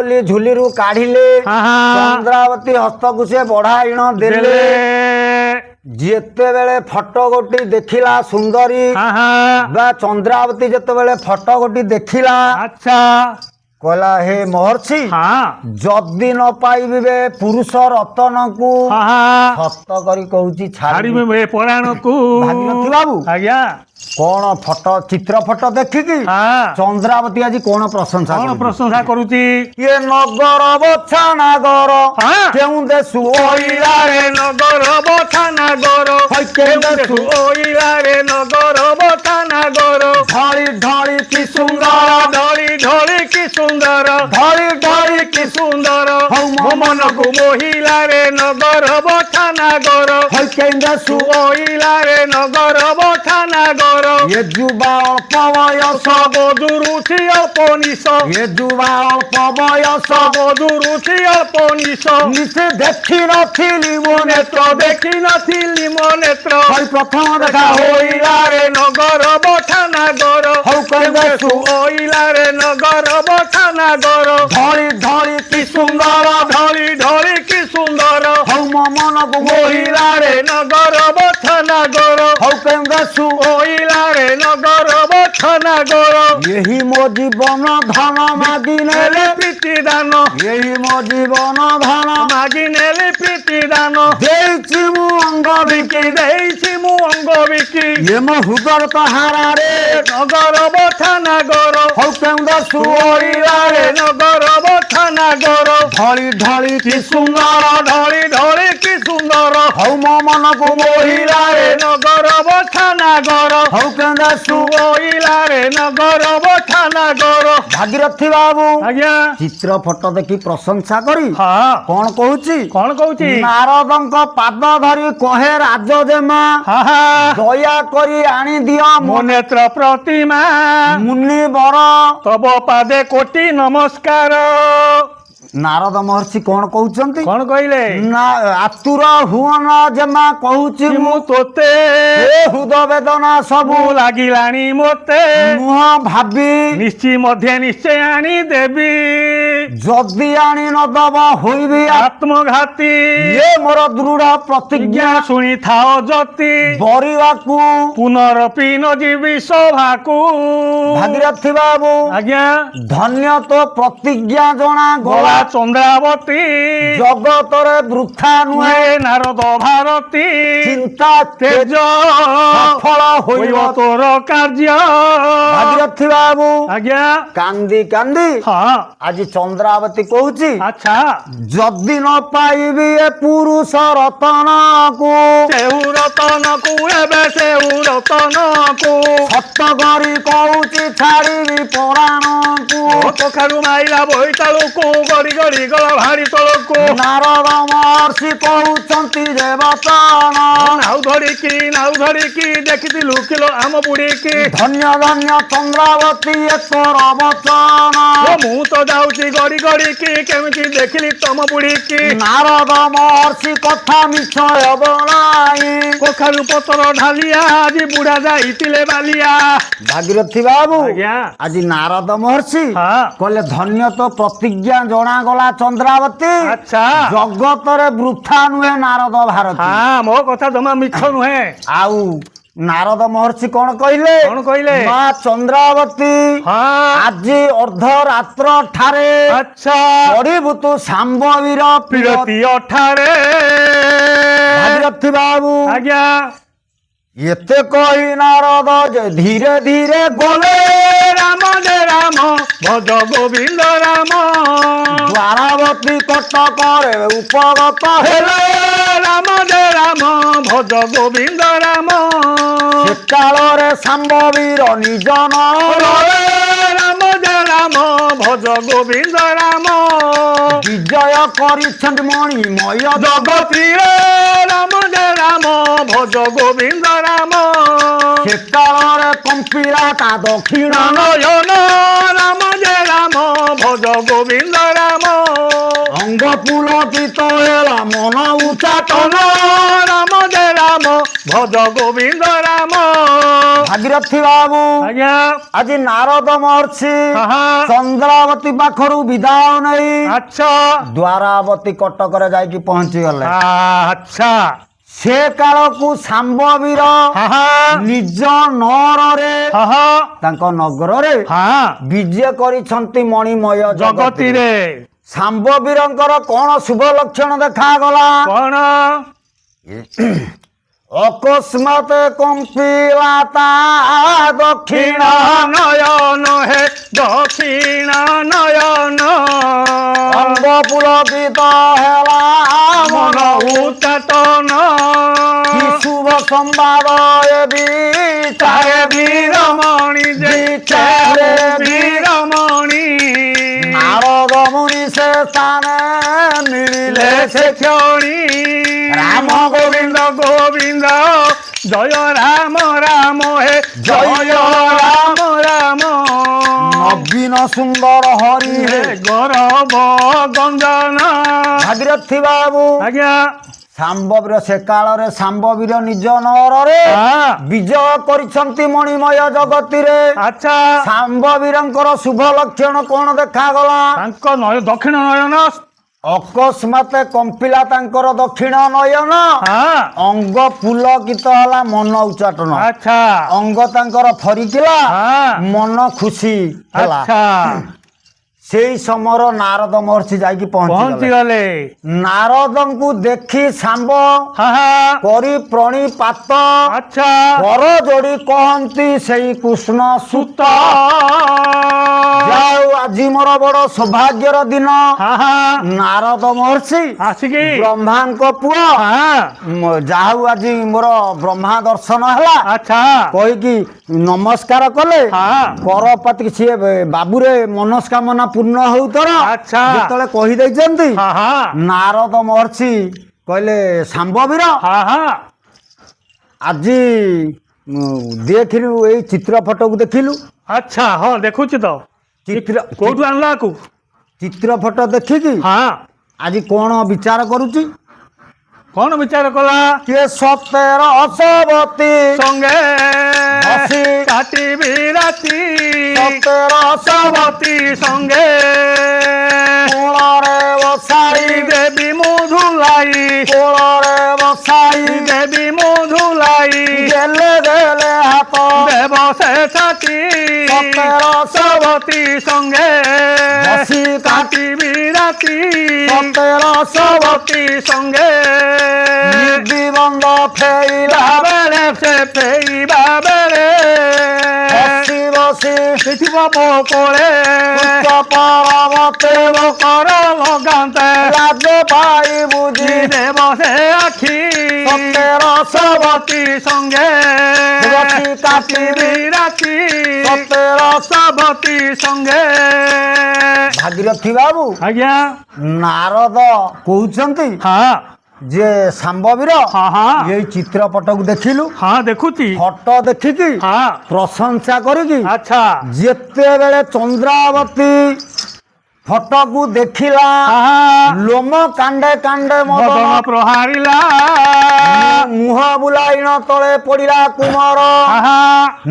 ବୋଲି ଝୁଲିରୁ କାଢିଲେ ଚନ୍ଦ୍ରାବତୀ ହସ୍ତକୁ ସେ ବଢାଇଣ ଦେଲେ ଯେତେବେଳେ ଫଟୋ ଗୋଟି ଦେଖିଲା ସୁନ୍ଦରୀ ବା ଚନ୍ଦ୍ରାବତୀ ଯେତେବେଳେ ଫଟୋ ଗୋଟି ଦେଖିଲା ଆଚ୍ଛା କହିଲା ହେ ମହର୍ଷି ଯଦି ନ ପାଇବେ ପୁରୁଷ ରତନକୁ ସତ କରି କହୁଛି ଛାଡ଼ିବେ ପରାଣକୁ। ଭାଗୀରଥୀ ବାବୁ ଆଜ୍ଞା କଣ ଫଟୋ ଚିତ୍ର ଫଟୋ ଦେଖିକି ଚନ୍ଦ୍ରାବତୀ ଆଜି କଣ ପ୍ରଶଂସା କରୁଛି? ଇଏ ନଗର ବଛା ନାଗର କେଉଁ ଦେଶୁ ଓଇଲାରେ ନଗର ବଛା ନାଗର କେଉଁ ଦେଶୁ ଓଇଲାରେ ନଗର ବଛା ନାଗର ଢଳି ଢଳି କି ସୁନ୍ଦର ଢଳି ଢଳି କି ସୁନ୍ଦର ଢଳି ଢଳି କି ସୁନ୍ଦର ମୋ ମନକୁ ମୋହିଲାରେ ନଗର ବଛା ନାଗର କେଉଁ ଦେଶୁ ଓଇଲାରେ ନଗର ବଛା ନାଗର ଏ ଯୁବା ଅଳ୍ପ ବୟସ ବଧୁରୁଛି ଅଳ୍ପ ନିଶ ଏ ଯୁବା ଅଳ୍ପ ବୟସ ବଧୁରୁଛି ଅଳ୍ପ ନିଶ ନିଶେ ଦେଖି ନଥିଲି ମୋ ନେତ୍ର ଦେଖି ନଥିଲି ମୋ ନେତ୍ର ପ୍ରଥମ ଦେଖା ଓଇଲାରେ ନଗର ବଛା ନାଗର ଦେଶୁ ଓଇଲାରେ ନଗର ବଛା ନାଗର ଢଳି ଢଳି କି ସୁନ୍ଦର ଢଳି ଢଳି କି ସୁନ୍ଦର ମୋ ମନକୁ ଓଇଲାରେ ନଗର ବଛା ନାଗର କେଉଁ ଦେଶୁ ଓଇଲାରେ ନଗର ବଛା ନାଗର ଏହି ମୋ ଜୀବନ ଧନ ମାଗି ନେଲେ ପ୍ରୀତି ଦାନ ଏହି ମୋ ଜୀବନ ଧନ ମାଗି ନେଲେ ପ୍ରୀତି ଦାନ ଦେଇଛି ମୁଁ ଅଙ୍ଗ ବିକି ଦେଇଛି ମୁଁ ଅଙ୍ଗ ବିକି ଏ ମୋ ହୃଦୟ ତହାରାରେ ନଗର ବଛା ନାଗର କେଉଁ ଦେଶୁ ଓଇଲାରେ ନଗର ବଛା ନାଗର ଢଳି ଢଳି କି ସୁନ୍ଦର ଢଳି ଢଳି କି ସୁନ୍ଦର ମୋ ମନକୁ ଓଇଲାରେ ନଗର ବଛା ନାଗର କେଉଁ ଦେଶୁ ଓଇଲାରେ ନଗର ବଛା ନାଗର। ଭାଗୀରଥୀ ବାବୁ ଆଜ୍ଞା ଚିତ୍ର ଫଟୋ ଦେଖି ପ୍ରଶଂସା କରି କଣ କହୁଛି ନାରଦଙ୍କ ପାଦ ଧରି କହେ ରାଜଜେମା ଦୟା କରି ଆଣି ଦିଅ ମୋ ନେତ୍ର ପ୍ରତିମା ମୁନି ବର ତବ ପାଦେ କୋଟି ନମସ୍କାର। ନାରଦ ମହର୍ଷି କଣ କହୁଛନ୍ତି? କଣ କହିଲେ? ନା ଆତୁର ହୁଅନ ଜେମା କହୁଛି ମୁଁ ତୋତେ ହୃଦ ବେଦନା ସବୁ ଲାଗିଲାଣି ମୋତେ ମୁହଁ ଭାବି ନିଶ୍ଚୟ ଆଣି ଦେବି ଯଦି ଆଣି ନ ଦବ ହୋଇବି ଆତ୍ମଘାତୀ ଏ ମୋର ଦୃଢ ପ୍ରତିଜ୍ଞା ଶୁଣିଥାଅ ଯତି ବରିବାକୁ ପୁନରପି ନ ଯିବି ସଭାକୁ। ଭାଗୀରଥୀ ବାବୁ ଆଜ୍ଞା ଧନ୍ୟ ତ ପ୍ରତିଜ୍ଞା ଜଣା ଗଲା ଚନ୍ଦ୍ରାବତୀ ଜଗତରେ ବୃଥା ନୁହେଁ ନାରଦ ଭାରତୀ ଚିନ୍ତା ତେଜ ସଫଳ ହୋଇବ ତୋର କାର୍ଯ୍ୟ। ଭାଗୀରଥୀ ବାବୁ ଆଜ୍ଞା କାନ୍ଦି କାନ୍ଦି ଆଜି ଚନ୍ଦ୍ରାବତୀ କହୁଛି ଆଚ୍ଛା ଯଦି ନ ପାଇବି ଏ ପୁରୁଷ ରତନକୁ ସେଉ ରତନକୁ ଏବେ ସେଉ ରତନକୁ ସତ କରି କହୁଛି ଛାଡ଼ିବି ପରାଣକୁ କଖାରୁ ମାଇଲା ବୋଇତାଳୁକୁ ଗଡ଼ି ଗଡ଼ି ଗଲା ଭାରି ତଳକୁ ନାରଦ ମହର୍ଷି କହୁଛନ୍ତି ଯେ ବଚନ ନାଉ ଧରିକି ଦେଖିଥିଲୁ କିଲୋ ଆମ ବୁଢ଼ୀକି ଧନ୍ୟ ଧନ୍ୟ ଚନ୍ଦ୍ରାବତୀ ଏ ତୋର ବଚନ ମୁଁ ତ ଯାଉଛି ଗଡ଼ି ଗଡ଼ିକି କେମିତି ଦେଖିଲି ତମ ବୁଢ଼ୀକି ନାରଦ ମହର୍ଷି କଥା ମିଛ ହେବ ନାହିଁ କଖାରୁ ପତ୍ର ଢାଲିଆ ଆଜି ବୁଢ଼ା ଯାଇଥିଲେ ବାଲିଆ। ଭାଗୀରଥୀ ବାବୁ ଆଜି ନାରଦ ମହର୍ଷି କହିଲେ ଧନ୍ୟ ତ ପ୍ରତିଜ୍ଞା ଜଣାଗଲା ଚନ୍ଦ୍ରାବତୀ ଜଗତରେ ବୃଥା ନୁହେଁ ନାରଦ ଭାରତୀ ମୋ କଥା ଜମା ମିଛ ନୁହେଁ। ଆଉ ନାରଦ ମହର୍ଷି କଣ କହିଲେ ମା ଚନ୍ଦ୍ରାବତୀ ଆଜି ଅର୍ଦ୍ଧରାତ୍ର ଠାରେ ପଢିବୁ ତୁ ଶାମ୍ବବୀର ପିରତି ଅଠାରେ। ଭାଗୀରଥୀ ବାବୁ ଆଜ୍ଞା ଏତେ କହି ନାରଦ ଯେ ଧୀରେ ଧୀରେ ଗଲେ ରାମ ଜୟ ରାମ ଭଜ ଗୋବିନ୍ଦ ରାମ ଦ୍ୱାରାବତୀ କଟକରେ ଉପଗତ ହେଲେ ରାମ ଜୟ ରାମ ଭଜ ଗୋବିନ୍ଦ ରାମ ସେକାଳରେ ଶାମ୍ବବୀର ନିଜ ନୟରେ ରାମ ଜୟ ରାମ ଭଜ ଗୋବିନ୍ଦ ରାମ ବିଜୟ କରିଛନ୍ତି ମଣିମୟ ଜଗତୀରେ ରାମ ଜୟ ରାମ ଭଜ ଗୋବିନ୍ଦ ରାମ ସେକାଳରେ କମ୍ପିଲା ତା ଦକ୍ଷିଣ ନୟନ ରାମ ଜୟ ରାମ ଭଜ ଗୋବିନ୍ଦ ରାମ ଅଙ୍ଗ ପୁଲକିତ ହେଲା ମନ ଉଚ୍ଚାଟନ ରାମ ଜୟ ରାମ ଭଜ ଗୋବିନ୍ଦ ରାମ ଭାଗୀରଥୀ ବାବୁ ଆଜ୍ଞା ଆଜି ନାରଦ ମହର୍ଷି ହଁ ଚନ୍ଦ୍ରାବତୀ ପାଖରୁ ବିଦାୟ ନେଇ ଆଚ୍ଛା ଦ୍ୱାରାବତୀ କଟକରେ ଯାଇକି ପହଞ୍ଚିଗଲେ। ଆଚ୍ଛା ସେ କାଳକୁ ଶାମ୍ବବୀର ହଁ ନିଜ ନଅରରେ ହଁ ତାଙ୍କ ନଗରରେ ହଁ ବିଜେ କରିଛନ୍ତି ମଣିମୟ ଜଗତିରେ। ଜଗତିରେ ଶାମ୍ବବୀରଙ୍କର କଣ ଶୁଭ ଲକ୍ଷଣ ଦେଖାଗଲା? କଣ ଅକସ୍ମାତ କମ୍ପିଲା ତା ଦକ୍ଷିଣ ନୟନ ହେ ଦକ୍ଷିଣ ନୟନ ଅଙ୍ଗ ପୁଲକିତ ହେଲା ମନ ମନ ଉଚ୍ଚାଟନ କି ଶୁଭ ସମ୍ବାଦ ଏ ଚାରେ ବିଚାରେ ବୀରମଣି ଯେ ବିଚାରେ ବୀରମଣି ନାରଦ ମୁନି ସେ ସ୍ଥାନେ ମିଳିଲେ ସେ କ୍ଷଣି ରାମ ଗୋବିନ୍ଦ ଗୋବିନ୍ଦ ଜୟ ରାମ ରାମ ହେ ଜୟ ରାମ ରାମ ନବୀନ ସୁନ୍ଦର ହରି ହେ ହେ ଗୌରବ ଗଞ୍ଜନ ଭାଗୀରଥୀ ବାବୁ ଆଜ୍ଞା ଶାମ୍ବବୀର ସେ କାଳରେ ଶାମ୍ବବୀର ନିଜ ନଅରରେ ହଁ ବିଜୟ କରିଛନ୍ତି ମଣିମୟ ଜଗତିରେ। ଆଚ୍ଛା ଶାମ୍ବବୀରଙ୍କର ଶୁଭ ଲକ୍ଷଣ କଣ ଦେଖାଗଲା? ତାଙ୍କ ଦକ୍ଷିଣ ନୟନ ଅକସ୍ମାତ କମ୍ପିଲା ତାଙ୍କର ଦକ୍ଷିଣ ନୟନ ହଁ ଅଙ୍ଗ ପୁଲକିତ ହେଲା ମନ ଉଚ୍ଚାଟନ ଆଚ୍ଛା ଅଙ୍ଗ ତାଙ୍କର ଫରିକିଲା ହଁ ମନ ଖୁସି ହେଲା। ଆଚ୍ଛା ସେଇ ସମୟର ନାରଦ ମହର୍ଷି ଯାଇକି ପହଞ୍ଚିଗଲେ। ପହଞ୍ଚିଗଲେ ନାରଦଙ୍କୁ ଦେଖି ଶାମ୍ବ ହଁ ହଁ କରି ପ୍ରଣିପାତ ଆଚ୍ଛା କର ଯୋଡ଼ି କହନ୍ତି ସେଇ କୃଷ୍ଣ ସୁତ। ସୁତ ଯାଉ ଆଜି ମୋର ବଡ ସୌଭାଗ୍ୟର ଦିନ। ହଁ ହଁ ନାରଦ ମହର୍ଷି ଆସିକି ବ୍ରହ୍ମାଙ୍କ ପୁଅ ହଁ ଯାହା ହଉ ଆଜି ମୋର ବ୍ରହ୍ମା ଦର୍ଶନ ହେଲା ଆଚ୍ଛା କହିକି ନମସ୍କାର କଲେ। ହଁ କରପାତି ସିଏ ବାବୁରେ ମନସ୍କାମନା ପୂର୍ଣ୍ଣ ହଉ ତୋର ଆଚ୍ଛା ଯେତେବେଳେ କହିଦେଇଛନ୍ତି ହଁ ହଁ ନାରଦ ମହର୍ଷି କହିଲେ ଶାମ୍ବବୀର ହଁ ହଁ ଆଜି ଦେଖିଲୁ ଏଇ ଚିତ୍ର ଫଟୋକୁ ଦେଖିଲୁ ଆଚ୍ଛା ହଁ ଦେଖୁଛି ତ ଚିତ୍ର କୋଉଠୁ ଆଣିଲା ଆକୁ ଚିତ୍ର ଫଟୋ ଦେଖିକି ହଁ ଆଜି କଣ ବିଚାର କରୁଛି? କଣ ବିଚାର କଲା କିଏ ସତେର ଅସବତୀ ସଙ୍ଗେ ବସି କାଟିବି ରାତି ସତେର ସବତୀ ସଙ୍ଗେ କୋଳରେ ବସାଇ ଦେବୀ ମଧୁलाई କୋଳରେ ବସାଇ ଦେବୀ ମଧୁलाई ଦେଲେ ଦେଲେ ହାତ ଦେବ ସେ ଛାତି ସତେର ସବତୀ ସଙ୍ଗେ ବସି କାଟିବି ରାତି ସତେର ସବତୀ ସଙ୍ଗେ ନିବନ୍ଦ ଫେଇଲା ବେଳେ ସେ ଫେଇବା ବେଳେ ବସି ବସି ଦେଖିବ ମୋ କୋଳେ ଉଚ୍ଚ ପର୍ବତେ କର ଲଗାନ୍ତେ ଲାଜ ପାଇ ବୁଝି ଦେବ ସେ ଆଖି ସତେର ସବତୀ ସଙ୍ଗେ ବସି କାଟିବି ରାତି ସତେର ସବତୀ ସଙ୍ଗେ ଭାଗୀରଥୀ ବାବୁ ଆଜ୍ଞା ନାରଦ କହୁଛନ୍ତି ହଁ ଯେ ଶାମ୍ବବୀର ହଁ ହଁ ଏଇ ଚିତ୍ରପଟକୁ ଦେଖିଲୁ ହଁ ଦେଖୁଛି ଫଟୋ ଦେଖିକି ହଁ ପ୍ରଶଂସା କରିକି ଆଚ୍ଛା ଯେତେବେଳେ ଚନ୍ଦ୍ରାବତୀ ଫଟୋକୁ ଦେଖିଲା ହଁ ଲୋମ କାଣ୍ଡେ କାଣ୍ଡେ ମଦନ ମଦନ ପ୍ରହାରିଲା ମୁହଁ ବୁଲାଇଣ ତଳେ ପଡିଲା କୁମର।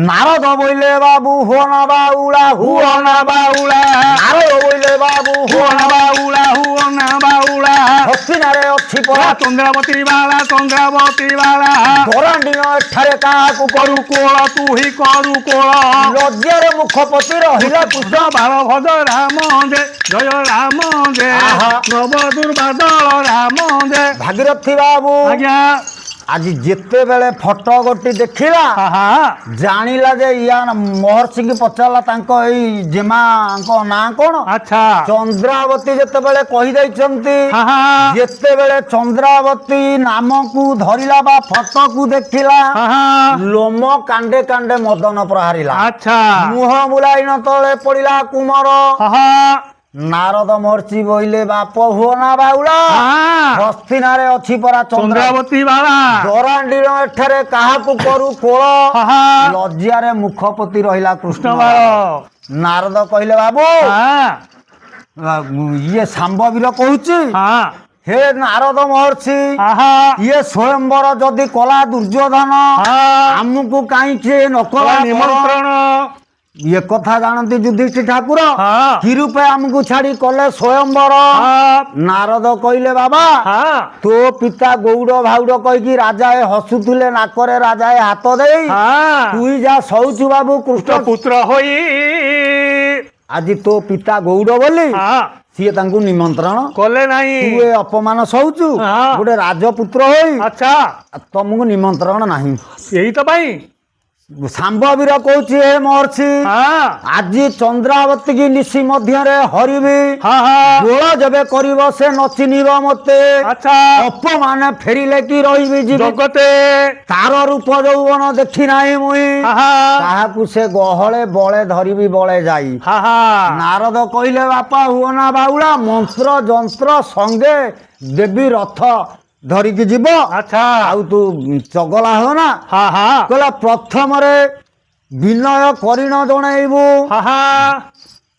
ନାରଦ ବୋଇଲେ ବାବୁ ହୁଅନା ବାଉଳା ହୁଅନା ବାଉଳା ନାରଦ ବୋଇଲେ ବାବୁ ହୁଅନା ବାଉଳା ହୁଅନା ବାଉଳା ହସ୍ତିନାରେ ଅଛି ପରା ଚନ୍ଦ୍ରାବତୀ ବାଳା ଚନ୍ଦ୍ରାବତୀ ବାଳା ଦରାଣ୍ଡିନ ଏଠାରେ କାହାକୁ କରୁ କୋଳ ତୁ ହି କରୁ କୋଳ ଲଜ୍ଜାରେ ମୁଖପତି ରହିଲା କୃଷ୍ଣ ବାଳ ଭଜ ରାମ ଦେ ଜୟ ରାମ ଦେ ଆହା। ନବ ଦୁର୍ବାଦଳ ରାମ ଦେ ଭାଗୀରଥୀ ବାବୁ ଆଜ୍ଞା ଆଜି ଯେତେବେଳେ ଫଟୋ ଗୋଟି ଦେଖିଲା ଜାଣିଲା ଯେ ଇୟା ମହର୍ଷିକି ପଚାରିଲା ତାଙ୍କ ଏଇ ଜେମାଙ୍କ ନାଁ କଣ? ଆଚ୍ଛା ଚନ୍ଦ୍ରାବତୀ ଯେତେବେଳେ କହିଦେଇଛନ୍ତି ଯେତେବେଳେ ଚନ୍ଦ୍ରାବତୀ ନାମକୁ ଧରିଲା ବା ଫଟୋକୁ ଦେଖିଲା ଲୋମ କାଣ୍ଡେ କାଣ୍ଡେ ମଦନ ପ୍ରହାରିଲା ଆଚ୍ଛା ମୁହଁ ବୁଲାଇନ ତଳେ ପଡିଲା କୁମର। ନାରଦ ମହର୍ଷି ବୋଇଲେ ବାପ ହୁଅ ନା ବାଉଳା ହସ୍ତିନାରେ ଅଛି ପରା ଚନ୍ଦ୍ରାବତୀ ବାଳା ଦରାଣ୍ଡିର ଏଠାରେ କାହାକୁ କରୁ କୋଳ ଲଜ୍ଜାରେ ମୁଖପତି ରହିଲା କୃଷ୍ଣ ବାଳ। ନାରଦ କହିଲେ ବାବୁ ଇଏ ଶାମ୍ବବୀର କହୁଛି हे नारद महर्षि आहा ये स्वयंवर जदि कला दुर्योधन हाँ आमको कहीं न कला निमंत्रण ये कथा जानती युधिष्ठिर ठाकुर हाँ कि रूपे आमको छाड़ी कले स्वयंवर हाँ नारद कहले बाबा हाँ तो पिता गौड़ भाउड़ कहीकि राजाए हसुले नाकरे राजाए हाथ दे हाँ तुई जा शौचु बाबू कृष्ण पुत्र होई आज तो पिता गौड़ बोली हाँ सीए तांकु निमंत्रण कले तू नहीं ए अपमान सहूचु हाँ। गोटे राजपुत्र होई अच्छा तुमको निमंत्रण नाही यही तो भाई शांबवीर कहूची हे महर्षि हाँ आज चंद्रावती की निशी मध्य हरिबी हाँ हाँ गोल जबे करिब से न चिन्हिब मते अच्छा अपमान फेरिले कि रहिबी जीवी जगते तार रूप यौवन देखी नाही मुई हाँ हाँ ताहाकु से गहळे बळे धरिबी बळे जाई हाँ हाँ नारद कहले बापा हुओ ना बाउला मंत्र जंत्र संगे देवी रथ धरिकी जीव अच्छा आउ तू चगला हो ना हाँ हाँ कहला प्रथम विनय करिण जणैबू हाँ हाँ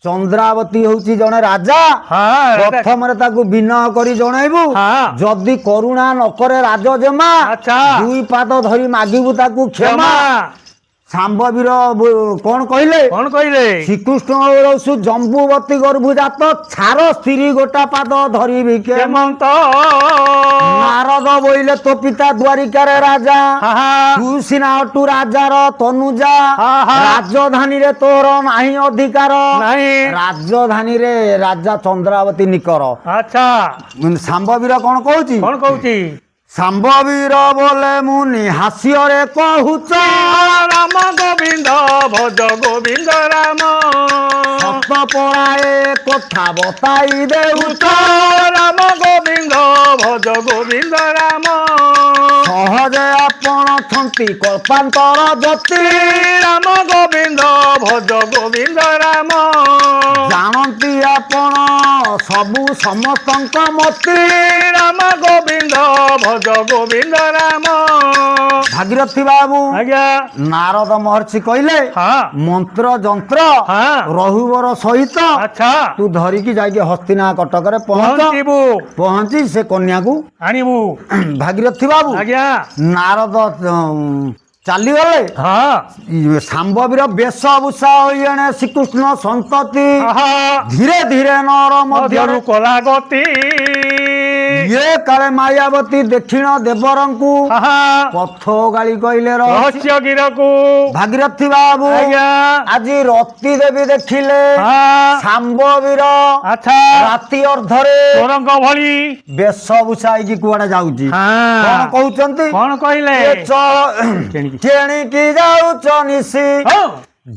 चंद्रावती होउची जणे राजा हाँ प्रथम ताकू विनय करी जणैबू हाँ जदि करुणा न करे राजजेमा अच्छा दुई पाद धरी मागिबू ताकू क्षमा क्षमा शांबवीर कौन कहले कौन कहले श्रीकृष्ण जम्बुवती गर्भु जात छार स्त्री गोटा पाद धरिबी के हेमंत नारद बोइले तो पिता द्वारिकार राजा हाँ हाँ तू सिना अटू राजार तनुजा हाँ, हाँ। राजधानी रे तोर नाही अधिकार नहीं राजधानी रे राजा चंद्रावती निकर अच्छा शांबवीर कौन कहूची कौन कहूची शांबवीर बोले मुनि हास्य रे कहूच राम गोविंद भज गोविंद राम सत पड़ाए कथा बताई देउच राम गोविंद भज गोविंद राम सहजे आपण छंती कल्पांतर जति राम गोविंद भज गोविंद राम जानती आपण सबु समस्तंक मति राम गोविंद भज गोविंद राम भागीरथी बाबू आज्ञा नारद महर्षि कहले हाँ मंत्र जंत्र हाँ रहुवर सहित अच्छा तू धरिकी जाके हस्तिना कटक रे पहुंच पहुंचीबू पहुंची से कन्या को आनिबू भागीरथी बाबू आज्ञा नारद चली गले हाँ शांबवीर बेश भूषा होने श्रीकृष्ण संतति आहा धीरे धीरे नर मध्य मध्यरु कला गति ये काले मायावती दक्षिण देवरंकु आहा पथ गाली कहले रहस्य गिरकु भागीरथी बाबू आज्ञा आज रति देवी देखिले हाँ शांबवीर अच्छा राति अर्धरे तोरंग भଳି बेश भूषा ହେଇକି କୁଆଡେ ଯାଉଛି हाँ କଣ କହୁଛନ୍ତି कौन कहले ଏ ଚ- କେଣିକି ଯାଉଛ ନିଶି हाँ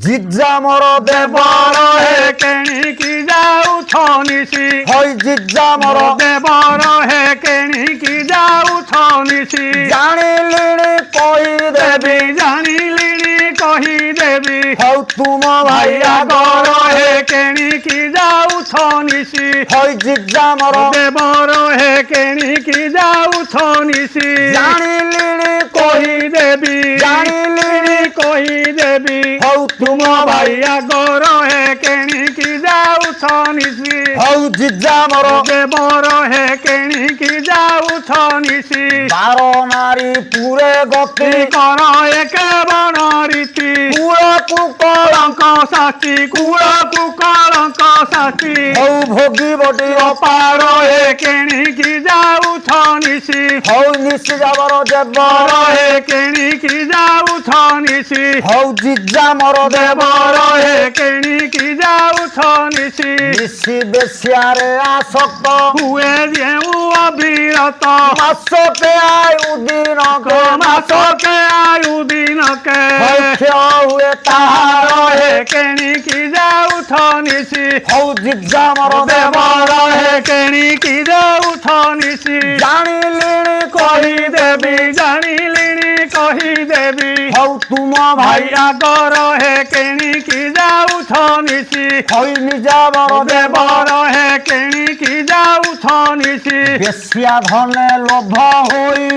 ଜିଜା ମୋର ଦେବର हे केणी की जाऊ छनिसी ହଇ ଜିଜା ମୋର देवर हे केणी की जाऊ छनिसी ଜାଣିଲିଣି କହିଦେବି देवी जानिलिणी कही देवी ହଉ ତୁମ ଭାଇ भैया ଆଗର गौर हे केणी की जाऊ छनिसी ହଇ ଜିଜା ମୋର देवर हे केणी की जाऊ छनिसी ଜାଣିଲିଣି कही देवी ଜାଣିଲିଣି कही देवी ହଉ ତୁମ ଭାଇ भैया गौर हे केणी की जाऊ छनिसी ହଉ ଜିଜା ମୋର देवर हे केणी की जाऊ छनिसी ବାର ନାରୀ ପୁରେ ଗତି कर एक बण रीति କୂଳକୁ କଳ कलंक साची कूड़कू कलंक साची ହଉ ଭୋଗିବଟି पार हे केणी की जाऊ छनिसी ହଉ ନିଶି ଯାବର ଦେବ पर हे केणी की जाऊ छनिसी ହଉ ଜିଜା ମୋର ଦେବ देवर हे केणी की जाऊ छनिसी ନିଶି ବେଶ୍ୟାରେ ଆସକ୍ତ हुए जेऊ अविरत ମାସଟେ ଆୟୁ ଦିନକ मास के आयु दिन के ଭକ୍ଷ୍ୟ ହୁଏ ତାହାର तार हे केणी की जाऊ छनिसी ହଉ ଜିଜା ମୋର ଦେବ देवर हे केणी की जाऊ छनिसी ଜାଣିଲିଣି कही କହି देवी जानिलिणी कही देवी ହଉ ତୁମ ଭାଇ भैया गौर हे केणी की जाऊ छनिसी ହଇ ନିଜା ବର ଦେବ देवर हे केणी की जाऊ छनिसी ବେଶ୍ୟା ଧନେ ଲୋଭ ହୋଇ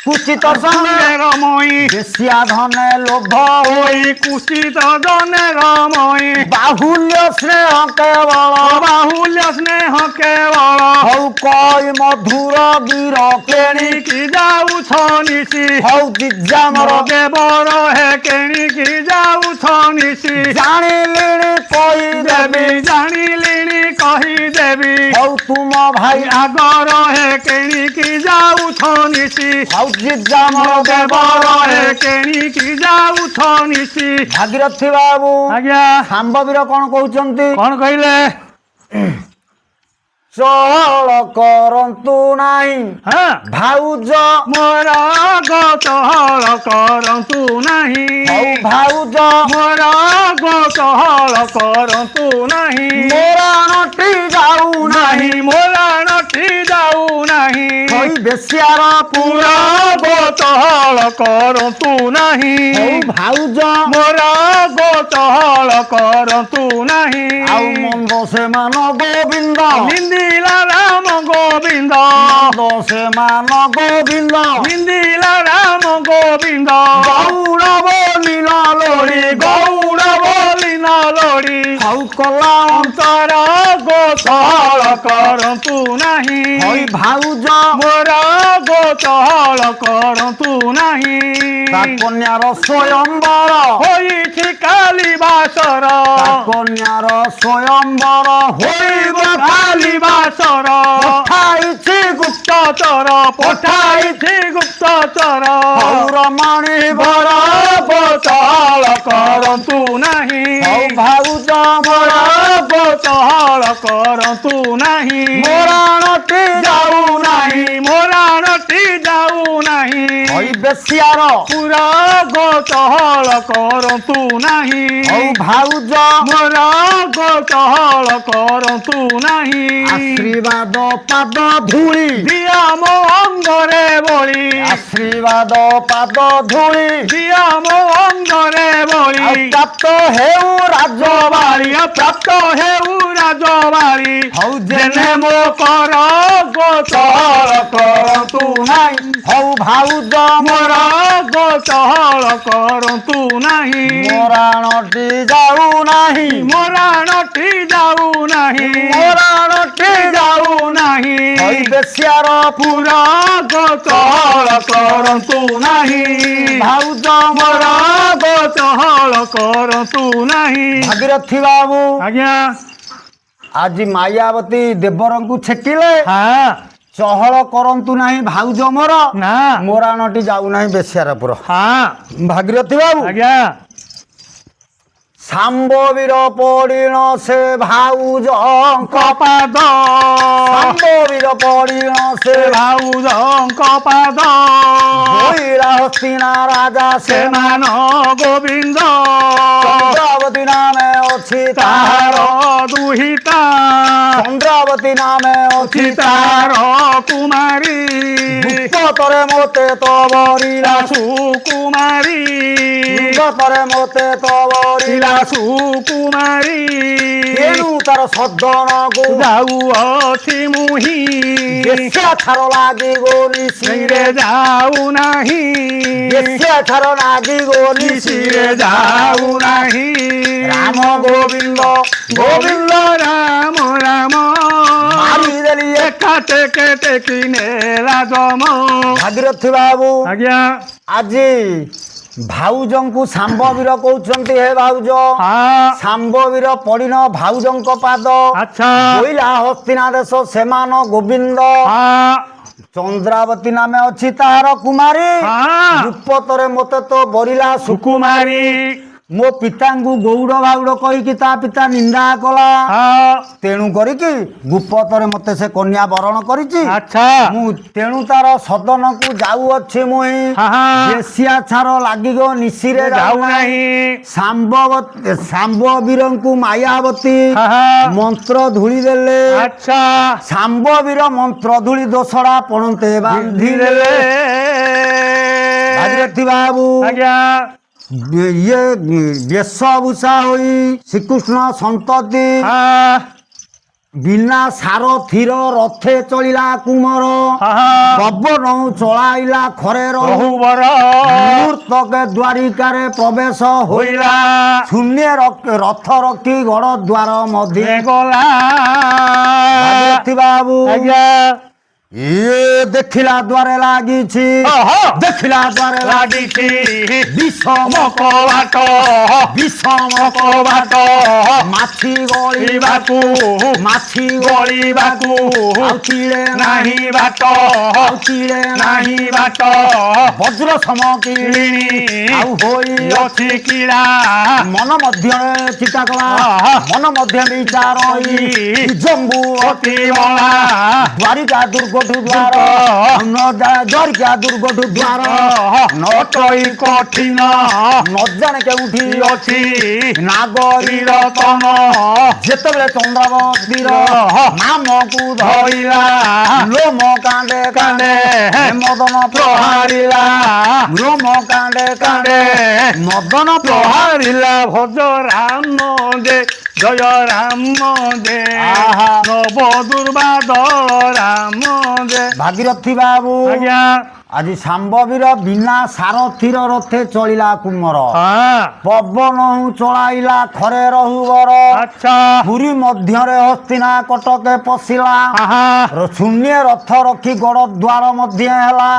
কুচিত সঙ্গে রময়ী বেশিয়া ধনে লোভ ওই কুচিত জনে রময়ী বাহুল্য স্নেহ কেবল বাহুল্য স্নেহ কেবল হৌ কই মধুর বীর কেণি কেଣିকি যাଉଛ নিশি হৌ দিজ্জামর ଦେବର ହେ କେଣିକି ଯାଉଛ ନିଶି জানিলিଣି কই ଦେବି ଜାଣିଲିଣି କହିଦେବି হৌ তুম ভাই ଆଗର ହେ କେଣିକି ଯାଉଛ ନିଶି হৌ দিজ্জামর ଦେବର ହେ କେଣିକି ଯାଉଛ ନିଶି ଭାଗୀରଥୀ ବାବୁ ଆଜ୍ଞା ସାମ୍ବବୀର କଣ କହୁଛନ୍ତି କଣ କହିଲେ ଚଳ କରନ୍ତୁ ନାହିଁ ହଁ ଭାଉଜ ମୋର ଗୋଚହଳ କରନ୍ତୁ ନାହିଁ ହଉ ଭାଉଜ ମୋର ଗୋଚହଳ କରନ୍ତୁ ନାହିଁ ମୋରାଣଟି ଯାଉ ନାହିଁ ନାହିଁ ମୋରାଣଟି ଯାଉ ନାହିଁ ହଇ ବେଶିଆର ପୁରା ଗୋଚହଳ କରନ୍ତୁ ନାହିଁ ହଉ ଭାଉଜ ମୋର ଗୋଚହଳ କରନ୍ତୁ ନାହିଁ ଆଉ ମନ୍ଦ ସେମାନ ଗୋବିନ୍ଦ ନିନ୍ଦିଲା ରାମ ଗୋବିନ୍ଦ ମନ୍ଦ ସେମାନ ଗୋବିନ୍ଦ ନିନ୍ଦିଲା ରାମ ଗୋବିନ୍ଦ ଗୌରବ ନୀଳ ଲୋଡ଼ି ଗୌଡ଼ ବୋଲି ନ ଲୋଡ଼ି ହଉ କଲା ଅନ୍ତର ଗୋଚହଳ କରନ୍ତୁ ନାହିଁ ହଇ ଭାଉଜ ମୋର ଗୋଚହଳ କରନ୍ତୁ ନାହିଁ ତା କନ୍ୟାର ସ୍ୱୟଂବର ହୋଇଛି କାଲି ବାସର କନ୍ୟାର ସ୍ୱୟଂବର ହୋଇବ କାଲି ବାସର ଖାଇଛି ଗୁପ୍ତଚର ପଠାଇଛି ଗୁପ୍ତଚର ରମଣୀ ବର ଗୋଚହଳ କରନ୍ତୁ ନାହିଁ ହଉ ଭାଉଜ ବର ଗୋଚହଳ କରନ୍ତୁ ନାହିଁ ମୋରାଣଟି ଯାଉ ନାହିଁ ମୋରାଣଟି ଯାଉ ନାହିଁ ହଇ ବେଶିଆର ପୁରା ଗୋଚହଳ କରନ୍ତୁ ନାହିଁ ହଉ ଭାଉଜ ମୋର ଗୋଚହଳ କରନ୍ତୁ ନାହିଁ ଆଶୀର୍ବାଦ ପାଦ ଧୂଳି ଦିଅ ମୋ ଅଙ୍ଗରେ ବଳି ଆଶୀର୍ବାଦ ପାଦ ଧୂଳି ଦିଅ ମୋ ଅଙ୍ଗରେ ବଳି ଆଉ ପ୍ରାପ୍ତ ହେଉ ରାଜବାଳି ପ୍ରାପ୍ତ ହେଉ ରାଜବାଳି ହଉ ଯେନେ ମୋ କର ଗୋଚହଳ କରନ୍ତୁ ନାହିଁ ହଉ ଭାଉଜ ମୋର ଗୋଚହଳ କରନ୍ତୁ ନାହିଁ ମୋରାଣଟି ଯାଉ ନାହିଁ ମୋରାଣଟି ଯାଉ ନାହିଁ ମୋରାଣଟି ଯାଉ ନାହିଁ ହଇ ବେଶିଆର ପୁରା ଗୋଚହଳ କରନ୍ତୁ ନାହିଁ ଭାଉଜ ମୋର ଗୋଚହଳ କରନ୍ତୁ ନାହିଁ ଭାଗୀରଥୀ ବାବୁ ଆଜ୍ଞା ଆଜି ମାୟାବତୀ ଦେବରଙ୍କୁ ଛେକିଲେ ହଁ ଚହଳ କରନ୍ତୁ ନାହିଁ ଭାଉଜ ମୋର ନା ମୋରାଣଟି ଯାଉନାହିଁ ବେଶିଆର ପୁର ହଁ ଭାଗୀରଥୀ ବାବୁ ଆଜ୍ଞା ସାମ୍ବବୀର ପଡ଼ିଣ ସେ ଭାଉଜଙ୍କ ପାଦ ସାମ୍ବବୀର ପଡ଼ିଣ ସେ ଭାଉଜଙ୍କ ପାଦ ଭୋଇରା ହସ୍ତିନା ରାଜା ସେମାନ ଗୋବିନ୍ଦ ଚନ୍ଦ୍ରାବତୀ ନାମେ ଅଛି ତାହାର ଦୁହିତା ଚନ୍ଦ୍ରାବତୀ ନାମେ ଅଛି ତାର କୁମାରୀ ପତରେ ମୋତେ ତବରିଲା ସୁକୁମାରୀ ପତରେ ମୋତେ ତବରିଲା ସୁକୁମାରୀ ତେଣୁ ତାର ସଦନକୁ ଯାଉଅଛି ମୁହିଁ ବେଶିଆ ଠାର ଲାଗିବ ସିରେ ନିଶିରେ ଯାଉ ନାହିଁ ବେଶିଆ ଠାର ଲାଗିବ ସିରେ ନିଶିରେ ଯାଉ ନାହିଁ ରାମ ଗୋବିନ୍ଦ ଗୋବିନ୍ଦ ରାମ ରାମ ମାରିଦେଲି ଏକା ଟେକେ ଟେକି ନେଲା ଜମ ଭାଗୀରଥୀ ବାବୁ ଆଜ୍ଞା ଆଜି ଭାଉଜଙ୍କୁ ସାମ୍ବବୀର କହୁଛନ୍ତି ହେ ଭାଉଜ ହଁ ସାମ୍ବବୀର ପଡ଼ିନ ଭାଉଜଙ୍କ ପାଦ ଆଚ୍ଛା କୋଇଲା ହସ୍ତିନା ଦେଶ ସେମାନ ଗୋବିନ୍ଦ ହଁ ଚନ୍ଦ୍ରାବତୀ ନାମେ ଅଛି ତାହାର କୁମାରୀ ହଁ ରୂପତରେ ମୋତେ ତ ବରିଲା ସୁକୁମାରୀ ମୋ ପିତାଙ୍କୁ ଗୌଡ଼ ଭାଉଡ଼ କହିକି ତା ପିତା ନିନ୍ଦା କଲା ହଁ ତେଣୁ କରିକି ଗୁପତରେ ମୋତେ ସେ କନ୍ୟା ବରଣ କରିଛି ଆଚ୍ଛା ମୁଁ ତେଣୁ ତାର ସଦନକୁ ଯାଉଅଛି ମୁହିଁ ହଁ ବେଶିଆ ଛାର ଲାଗିବ ନିଶିରେ ଯାଉ ନାହିଁ ସାମ୍ବବୀରଙ୍କୁ ମାୟାବତୀ ହଁ ମନ୍ତ୍ର ଧୂଳି ଦେଲେ ଆଚ୍ଛା ସାମ୍ବବୀର ମନ୍ତ୍ର ଧୂଳି ଦୋସଡ଼ା ପଣନ୍ତେ ବାନ୍ଧିଦେଲେ ଭାଗୀରଥୀ ବାବୁ ଆଜ୍ଞା ଇଏ ବେଶଭୂଷା ହୋଇ ଶ୍ରୀକୃଷ୍ଣ ସନ୍ତତି ହଁ ବିନା ସାରଥିର ରଥେ ଚଳିଲା କୁମର ପବନ ଚଳାଇଲା ଖରେ ରହୁବର ମୁହୂର୍ତ୍ତକେ ଦ୍ୱାରିକାରେ ପ୍ରବେଶ ହୋଇଲା ଶୂନ୍ୟ ରଥ ରଖି ଗଡ଼ ଦ୍ୱାର ମଧ୍ୟରେ ଗଲା ବାବୁ ଆଜ୍ଞା ଇଏ ଦେଖିଲା ଦ୍ୱାରେ ଲାଗିଛି ଦେଖିଲା ଦ୍ୱାରେ ଲାଗିଛି ବିଷମ କବାଟ ବିଷମ କବାଟ ମାଛି ଗଳିବାକୁ ମାଛି ଗଳିବାକୁ ଆଉ ଚିଳେ ନାହିଁ ବାଟ ଆଉ ଚିଳେ ନାହିଁ ବାଟ ବଜ୍ର ସମ କିଳିଣି ଆଉ ହୋଇ ଅଛି କିଳା ମନ ମଧ୍ୟରେ ଚିତା କଲା ମନ ମଧ୍ୟ ବିଚାର ଜମ୍ବୁ ଅତି ବଳା ଦ୍ୱାରିକା ଦୁର୍ଗଠୁ ଦ୍ୱାର ଦ୍ୱାରିକା ଦୁର୍ଗଠୁ ଦ୍ୱାର ନଟଇ କଠିନ ନ ଜାଣେ କେଉଁଠି ଅଛି ନାଗରୀ ରତନ ଯେତେବେଳେ ଚନ୍ଦ୍ରାବତୀର ନାମକୁ ଧଇଲା ଲୋମ କାଣ୍ଡେ କାଣ୍ଡେ ମଦନ ପ୍ରହାରିଲା ଲୋମ କାଣ୍ଡେ କାଣ୍ଡେ ମଦନ ପ୍ରହାରିଲା ଭଜ ରାମ ଦେ ଜୟ ରାମ ଦେ ନବ ଦୁର୍ବାଦଳ ରାମ ଦେ ଭାଗୀରଥୀ ବାବୁ ଆଜ୍ଞା ଆଜି ଶାମ୍ବବୀର ବିନା ସାରଥିର ରଥେ ଚଳିଲା କୁମର ପବନ ଚଳାଇଲା ଖରେ ରହୁବର ଆଚ୍ଛା ପୁରୀ ମଧ୍ୟରେ ହସ୍ତିନା କଟକେ ପଶିଲା ଶୂନ୍ୟ ରଥ ରଖି ଗଡ଼ ଦ୍ୱାର ମଧ୍ୟ ହେଲା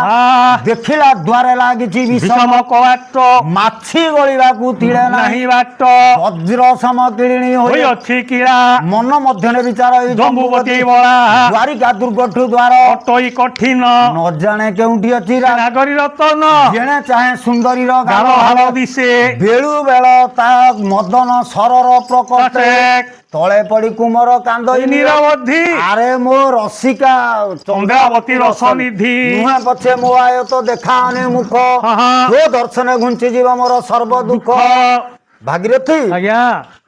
ଦେଖିଲା ଦ୍ୱାରେ ଲାଗିଛି ବିଷମ କବାଟ ମାଛି ଗଳିବାକୁ ତିଳେ ନାହିଁ ବାଟ ବଜ୍ର ସମ କିଳିଣି ହୋଇ ଅଛି କିଳା ମନ ମଧ୍ୟରେ ବିଚାର ଜମ୍ବୁବତୀ ବଳା ଦ୍ୱାରିକା ଦୁର୍ଗଠୁ ଦ୍ୱାର ଅଟଇ କଠିନ ନ ଜାଣେ କେଉଁଠି ଅଛି ନାଗରୀ ରତନ ଜଣେ ଚାହେଁ ସୁନ୍ଦରୀର ଗାଲ ହାଲ ଦିଶେ ବେଳୁ ବେଳ ତା ମଦନ ସରର ପ୍ରକଟେ ତଳେ ପଡି କୁମର କାନ୍ଦ ନିରବଧି ଆରେ ମୋ ରସିକା ଚନ୍ଦ୍ରାବତୀ ରସନିଧି ନୁହେଁ ପଛେ ମୋ ଆୟତ ଦେଖାନି ମୁଖ ତୋ ଦର୍ଶନ ଘୁଞ୍ଚି ଯିବ ମୋର ସର୍ବ ଦୁଃଖ ଭାଗୀରଥୀ ଆଜ୍ଞା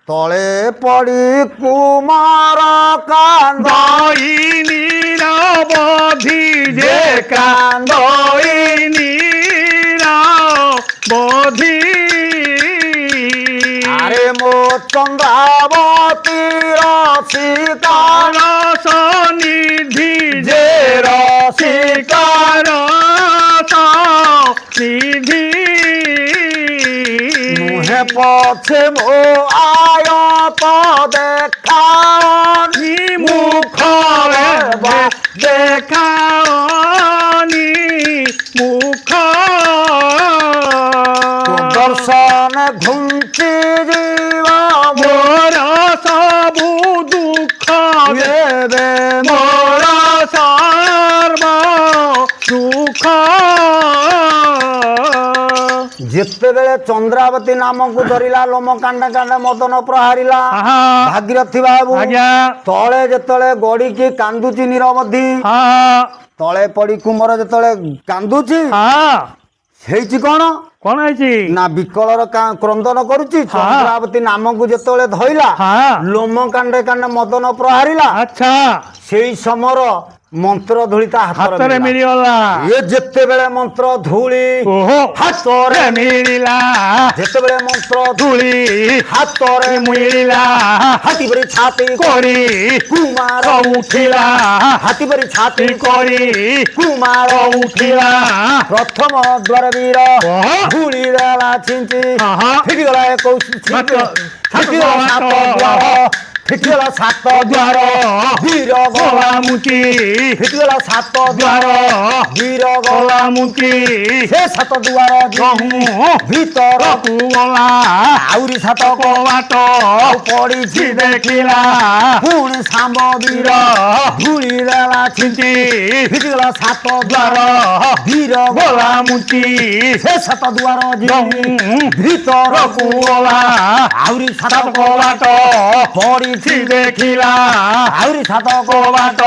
ତଳେ ପଡି କୁମାର କାନ୍ଦ ନିରବଧି ଯେ କାନ୍ଦଇ ନିରବଧି ଆରେ ମୋ ଚନ୍ଦ୍ରାବତୀର ସୀତାର ସନିଧି ଯେ ଶିକାର ନିଧି ନୁହେଁ ପଛେ ମୋ ଆୟତ ଦେଖାନି ମୁଖରେ ଦେଖାନି ମୁଖ ଦର୍ଶନ ଘୁଞ୍ଚି ଯିବ ମୋର ସବୁ ଦୁଃଖ ଏବେ ମୋର ସର୍ବ ଦୁଃଖ ଯେତେବେଳେ ଚନ୍ଦ୍ରାବତୀ ନାମକୁ ଧରିଲା ଲୋମ କାଣ୍ଡେ କାଣ୍ଡେ ମଦନ ପ୍ରହାରିଲା ଭାଗୀରଥୀ ବାବୁ ଆଜ୍ଞା ତଳେ ଯେତେବେଳେ ଗଡିକି କାନ୍ଦୁଛି ନିରବଧି ତଳେ ପଡି କୁମର ଯେତେବେଳେ କାନ୍ଦୁଛି ହେଇଛି କଣ କଣ ହେଇଛି ନା ବିକଳର କ୍ରନ୍ଦନ କରୁଛି ଚନ୍ଦ୍ରାବତୀ ନାମକୁ ଯେତେବେଳେ ଧଇଲା ଲୋମ କାଣ୍ଡେ କାଣ୍ଡେ ମଦନ ପ୍ରହାରିଲା ଆଚ୍ଛା ସେଇ ସମୟର ମନ୍ତ୍ର ଧୂଳି ତା ହାତରେ ମିଳିଗଲା ଏ ଯେତେବେଳେ ମନ୍ତ୍ର ଧୂଳି ହାତରେ ମିଳିଲା ଯେତେବେଳେ ମନ୍ତ୍ର ଧୂଳି ହାତରେ ମିଳିଲା ହାତୀ ପରି ଛାତି କରି କୁମାର ଉଠିଲା ହାତୀ ପରି ଛାତି କରି କୁମାର ଉଠିଲା ପ୍ରଥମ ଦ୍ୱାର ବୀର ଧୂଳି ଦେଲା ଛିଞ୍ଚି ଫିଟିଗଲା 21 ଫିଟିଗଲା 7 ଦ୍ୱାର ଫିଟିଗଲା 7 ଦ୍ୱାର ବୀର ଗଲା ମୁଚି ଫିଟିଗଲା 7 ଦ୍ୱାର ବୀର ଗଲା ମୁଚି ସେ 7 ଦ୍ୱାର ଯହୁ ଭିତରକୁ ଗଲା ଆହୁରି 7 କବାଟ ପଡ଼ିଛି ଦେଖିଲା ପୁଣି ଶାମ୍ବ ବୀର ଧୂଳି ଦେଲା ଛିଞ୍ଚି ଫିଟିଗଲା 7 ଦ୍ୱାର ବୀର ଗଲା ମୁଚି ସେ 7 ଦ୍ୱାର ଯହୁ ଭିତରକୁ ଗଲା ଆହୁରି 7 କବାଟ ପଡ଼ିଛି ଦେଖିଲା ଆହୁରି 7 କବାଟ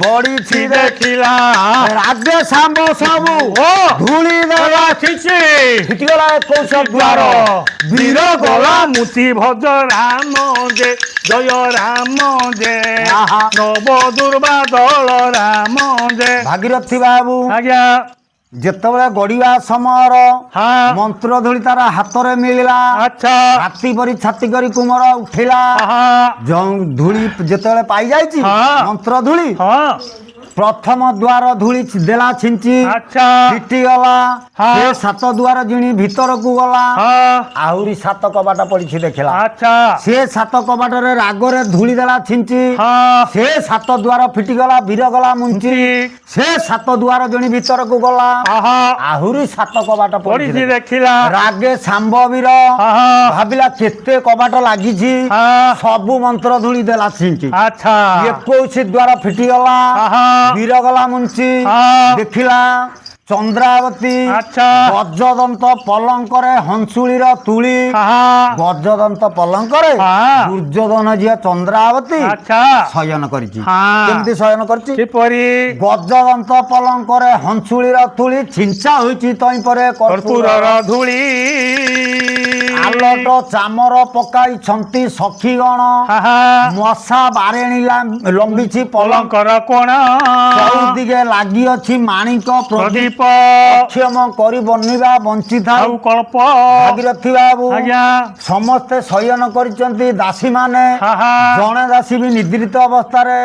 ପଡ଼ିଛି ଦେଖିଲା ରାଜ୍ୟ ଶାମ୍ବ ସବୁ ଧୂଳି ଦେଲା ଛିଞ୍ଚି ଫିଟିଗଲା 21 ଦ୍ୱାର ବୀର ଗଲା ମୁଚି ଭଜ ରାମ ଯେ ଜୟ ରାମ ଯେ ନବ ଦୁର୍ବାଦଳ ରାମ ଯେ ଭାଗୀରଥୀ ବାବୁ ଆଜ୍ଞା ଯେତେବେଳେ ଗଡ଼ିବା ସମୟର ହଁ ମନ୍ତ୍ର ଧୂଳି ତାର ହାତରେ ମିଳିଲା। ଆଚ୍ଛା ହାତୀ ପରି ଛାତି କରି କୁମର ଉଠିଲା। ହଁ ଯେଉଁ ଧୂଳି ଯେତେବେଳେ ପାଇଯାଇଛି ହଁ। ମନ୍ତ୍ର ଧୂଳି, ହଁ ପ୍ରଥମ ଦ୍ୱାର ଧୂଳି ଦେଲା ଛିଞ୍ଚି ଆଚ୍ଛା ଫିଟିଗଲା। ହଁ। ସେ 7 ଦ୍ୱାର ଜିଣି ଭିତରକୁ ଗଲା। ହଁ ଆହୁରି 7 କବାଟ ପଡ଼ିଛି ଦେଖିଲା। ଆଚ୍ଛା ସେ 7 କବାଟରେ ରାଗରେ ଧୂଳି ଦେଲା ଛିଞ୍ଚି। ହଁ ସେ 7 ଦ୍ୱାର ଫିଟିଗଲା, ବୀର ଗଲା ମୁଞ୍ଚି। ସେ 7 ଦ୍ୱାର ଜିଣି ଭିତରକୁ ଗଲା। ଆହା ଆହୁରି 7 କବାଟ ପଡ଼ିଛି ପଡ଼ିଛି। ଦେଖିଲା। ରାଗେ ଶାମ୍ବ ବୀର ହଁ ଭାବିଲା କେତେ କବାଟ ଲାଗିଛି, ହଁ ସବୁ ମନ୍ତ୍ର ଧୂଳି ଦେଲା ଛିଞ୍ଚି। ଆଚ୍ଛା 21 ଦ୍ୱାର ଫିଟିଗଲା, ହଁ ବୀର ଗଲା ମୁଞ୍ଚି। ହଁ ଦେଖିଲା ଚନ୍ଦ୍ରାବତୀ ଆଚ୍ଛା ଗଜଦନ୍ତ ପଲଙ୍କରେ ହଂସୁଳିର ତୁଳି। ହଁ ଗଜଦନ୍ତ ପଲଙ୍କରେ ହଁ। ଦୁର୍ଯ୍ୟୋଧନ ଝିଅ ଚନ୍ଦ୍ରାବତୀ ଆଚ୍ଛା ଶୟନ କରିଛି। ହଁ। କେମିତି ଶୟନ କରିଛି? କିପରି? ଗଜଦନ୍ତ ପଲଙ୍କରେ ହଂସୁଳିର ତୁଳି ଛିଞ୍ଚା ହୋଇଛି ତଇଁ ପରେ କର୍ପୂରର ଧୂଳି। ଆଲଟ ଚାମର ପକାଇଛନ୍ତି ସଖୀଗଣ। ହାହା ମଶା ବାରେଣୀ ଲମ୍ବିଛି ପଲଙ୍କ। ପଲଙ୍କର କୋଣ ଚଉଦିକେ ଲାଗିଅଛି ମାଣିକ ପ୍ରଦୀପ। ପ୍ରଦୀପ ଅକ୍ଷମ କରି ବନିବା ବଞ୍ଚିଥାଉ ଆଉ କଳ୍ପ। ଭାଗୀରଥୀ ବାବୁ। ଆଜ୍ଞା ସମସ୍ତେ ଶୟନ କରିଛନ୍ତି ଦାସୀମାନେ। ହାହା ଜଣେ ଦାସୀ ବି ନିଦ୍ରିତ ଅବସ୍ଥାରେ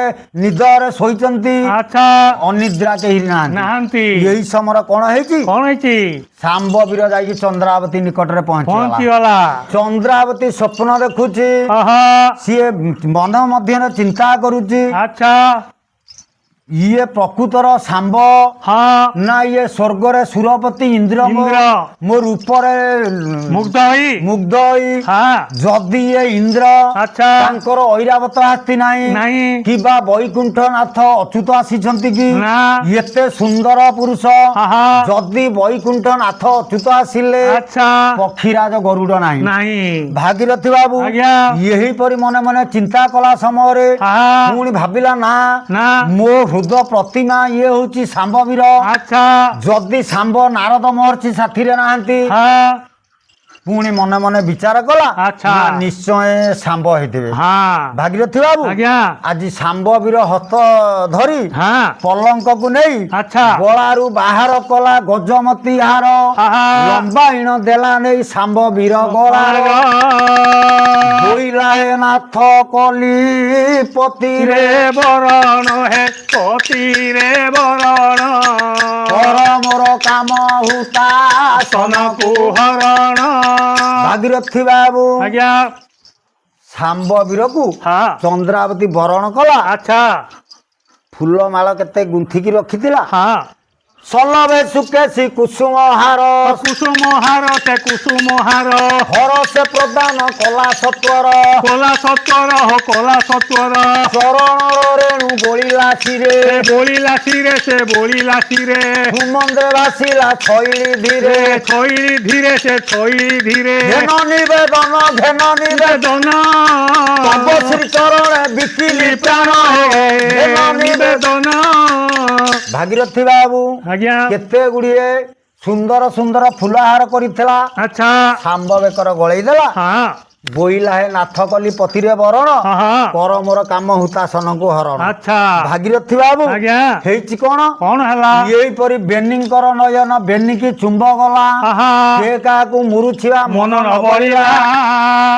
ନିଦରେ ଶୋଇଛନ୍ତି, ଆଚ୍ଛା ଅନିଦ୍ରା କେହି ନାହାନ୍ତି। ନାହାନ୍ତି। ଏଇ ସମୟରେ କଣ ହେଇଛି? କଣ ହେଇଛି? ଶାମ୍ବ ବୀର ଯାଇକି ଚନ୍ଦ୍ରାବତୀ ନିକଟରେ ପହଞ୍ଚିଗଲା। ପହଞ୍ଚିଗଲା। ଚନ୍ଦ୍ରାବତୀ ସ୍ୱପ୍ନ ଦେଖୁଛି। ହଁ ସିଏ ମନ ମଧ୍ୟରେ ଚିନ୍ତା କରୁଛି, ଆଚ୍ଛା ଇଏ ପ୍ରକୃତର ଶାମ୍ବ ହଁ ନା ଇଏ ସ୍ୱର୍ଗରେ ସୁରପତି ଇନ୍ଦ୍ର ଇନ୍ଦ୍ର ମୋ ରୂପରେ ମୁଗ୍ଧ ହୋଇ ମୁଗ୍ଧ ହୋଇ। ହଁ ଯଦି ଇଏ ଇନ୍ଦ୍ର, ଆଚ୍ଛା ତାଙ୍କର ଐରାବତ ହାତୀ ନାହିଁ ନାହିଁ କିମ୍ବା ବୈକୁଣ୍ଠନାଥ ଅଚ୍ୟୁତ ଆସିଛନ୍ତି କି? ନା ଏତେ ସୁନ୍ଦର ପୁରୁଷ, ହଁ ଯଦି ବୈକୁଣ୍ଠନାଥ ଅଚ୍ୟୁତ ଆସିଲେ ଆଚ୍ଛା ପକ୍ଷୀରାଜ ଗରୁଡ ନାହିଁ। ନାହିଁ। ଭାଗୀରଥୀ ବାବୁ ଆଜ୍ଞା ଏହିପରି ମନେ ମନେ ଚିନ୍ତା କଲା ସମୟରେ ହଁ ପୁଣି ଭାବିଲା ନା ନା ମୋ ହୃଦ ପ୍ରତିମା ଇଏ ହଉଛି ଶାମ୍ବ ବୀର। ଆଚ୍ଛା ଯଦି ଶାମ୍ବ ନାରଦ ମହର୍ଷି ସାଥିରେ ନାହାନ୍ତି, ହଁ ପୁଣି ମନେ ମନେ ବିଚାର କଲା ଆଚ୍ଛା। ନା ନିଶ୍ଚୟ ଶାମ୍ବ ହେଇଥିବେ। ହଁ ଭାଗୀରଥୀ ବାବୁ ଆଜ୍ଞା ଆଜି ଶାମ୍ବ ବୀର ହସ୍ତ ଧରି ହଁ ପଲଙ୍କକୁ ନେଇ ଆଚ୍ଛା ଗଳାରୁ ବାହାର କଲା ଗଜମତି ହାର। ହଁ ଲମ୍ବା ଇଣ ଦେଲା ନେଇ ଶାମ୍ବ ବୀର ଗଳାର। ବୋଇଲା ହେ ନାଥ କଲି ପତିରେ ରେ ବରଣ ହେ ପତିରେ ବରଣ କର ମୋର କାମ ହୁତା ସନକୁ ହରଣ। ଭାଗୀରଥୀ ବାବୁ ଆଜ୍ଞା ଶାମ୍ବ ବୀରକୁ ହଁ ଚନ୍ଦ୍ରାବତୀ ବରଣ କଲା। ଆଚ୍ଛା ଫୁଲମାଳ କେତେ ଗୁନ୍ଥିକି ରଖିଥିଲା। ହଁ ସଲଭେ ସୁକେଶୀ କୁସୁମ ହାର। କୁସୁମ ହାର ସେ କୁସୁମ ହାର ହରସେ ପ୍ରଦାନ କଲା ସତ୍ୱର। କଲା ସତ୍ୱର ହୋ କଲା ସତ୍ୱର। ଚରଣର ରେଣୁ ବୋଳିଲା ଶିରେ। ସେ ବୋଳିଲା ଶିରେ ସେ ବୋଳିଲା ଶିରେ। ଭୂମନ୍ଦ୍ରେ ଭାସିଲା ଛଇଳି ଧୀରେ। ଛଇଳି ଧୀରେ ସେ ଛଇଳି ଧୀରେ। ଘେନ ନିବେଦନ ଘେନ ନିବେଦନ ନିବେଦନ ତବ ଶ୍ରୀ ଚରଣେ ବିକିଲି ପ୍ରାଣ ଘେନ ନିବେଦନ। ନିବେଦନ। ଭାଗୀରଥୀ ବାବୁ ଆଜ୍ଞା କେତେ ଗୁଡିଏ ସୁନ୍ଦର ସୁନ୍ଦର ଫୁଲହାର କରିଥିଲା। ଆଚ୍ଛା ଶାମ୍ବ ବେକର ଗଳେଇ ଦେଲା। ହଁ ବୋଇଲା ହେ ନାଥ କଲି ପତିରେ ବରଣ ହଁ କର ମୋର କାମ ହୁତାସନକୁ ହରଣ। ଆଚ୍ଛା ଭାଗୀରଥୀ ବାବୁ ଆଜ୍ଞା ହେଇଛି କଣ? କଣ ହେଲା? ଏଇପରି ବେନିଙ୍କର ନୟନ ବେନିକି ଚୁମ୍ବ ଗଲା। ହଁ ସେ କାହାକୁ ମୁରୁଛିବା ମନ ନ ବଳିଲା।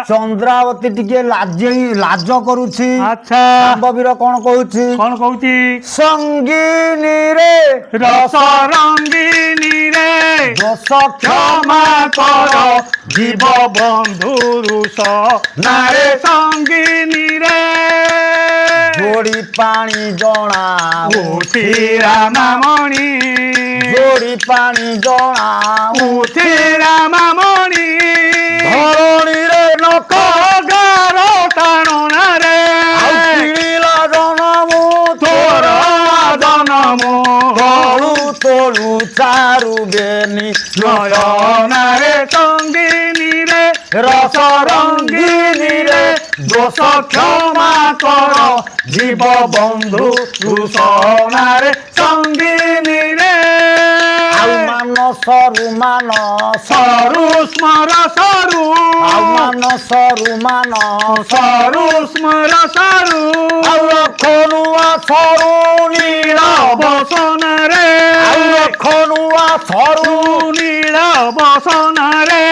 ଚନ୍ଦ୍ରାବତୀ ଟିକେ ଲାଜ କରୁଛି। ଆଚ୍ଛା ଶାମ୍ବ ବୀର କଣ କହୁଛି? କଣ କହୁଛି? ସଙ୍ଗିନୀରେ ରସ ରଙ୍ଗିନୀରେ ଦୋଷ କ୍ଷମା କର ଜୀବ ବନ୍ଧୁ ରୁଷ ନାରେ ସଙ୍ଗିନୀରେ ଯୋଡ଼ି ପାଣି ଜଣା ଉଠି ରାମାମଣି ଯୋଡ଼ି ପାଣି ଜଣା ଉଠି ରାମାମଣି ଧରଣୀରେ ନଖ ଗାର ଟାଣନାରେ କିଣିଲା ଜନମୁ ତୋର ଜନମ ତଳୁ ତଳୁ ଚାରୁ ବେନି ନୟନାରେ ସଙ୍ଗିନୀରେ ରସ ରଙ୍ଗିନୀରେ ଦୋଷ କ୍ଷମା କର ଜୀବ ବନ୍ଧୁ ରୁଷଣାରେ ସଙ୍ଗିନୀରେ ଆଉ ମାନସରୁ ମାନସ ସରୁ ସ୍ମର ସରୁ ଆଉ ମାନସରୁ ମାନସରୁ ସ୍ମର ସରୁ ଆଉ ରଖନୁଆ ସରୁ ନୀଳ ବସନରେ ଆଉ ରଖନୁଆ ସରୁ ନୀଳ ବସନରେ